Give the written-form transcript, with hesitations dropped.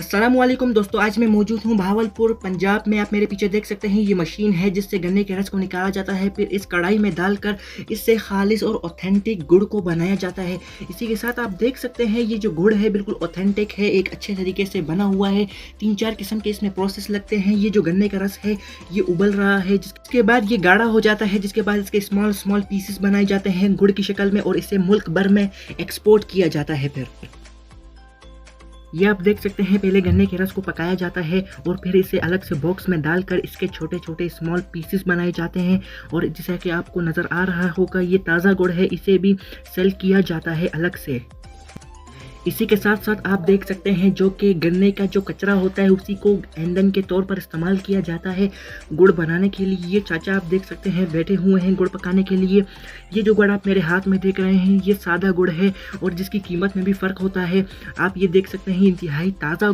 अस्सलामुअलैकुम दोस्तों, आज मैं मौजूद हूँ भावलपुर पंजाब में। आप मेरे पीछे देख सकते हैं ये मशीन है जिससे गन्ने के रस को निकाला जाता है, फिर इस कढ़ाई में डालकर इससे खालिश और ऑथेंटिक गुड़ को बनाया जाता है। इसी के साथ आप देख सकते हैं ये जो गुड़ है बिल्कुल ऑथेंटिक है, एक अच्छे तरीके से बना हुआ है। 3-4 किस्म के इसमें प्रोसेस लगते हैं। ये जो गन्ने का रस है ये उबल रहा है, जिसके बाद ये गाढ़ा हो जाता है, जिसके बाद इसके स्मॉल स्मॉल पीसेस बनाए जाते हैं गुड़ की शक्ल में और इसे मुल्क भर में एक्सपोर्ट किया जाता है। फिर ये आप देख सकते हैं पहले गन्ने के रस को पकाया जाता है और फिर इसे अलग से बॉक्स में डालकर इसके छोटे छोटे स्मॉल पीसेस बनाए जाते हैं। और जैसा कि आपको नज़र आ रहा होगा ये ताज़ा गुड़ है, इसे भी सेल किया जाता है अलग से। इसी के साथ साथ आप देख सकते हैं जो कि गन्ने का जो कचरा होता है उसी को ईंधन के तौर पर इस्तेमाल किया जाता है गुड़ बनाने के लिए। ये चाचा आप देख सकते हैं बैठे हुए हैं गुड़ पकाने के लिए। ये जो गुड़ आप मेरे हाथ में देख रहे हैं ये सादा गुड़ है और जिसकी कीमत में भी फ़र्क होता है। आप ये देख सकते हैं इंतहाई ताज़ा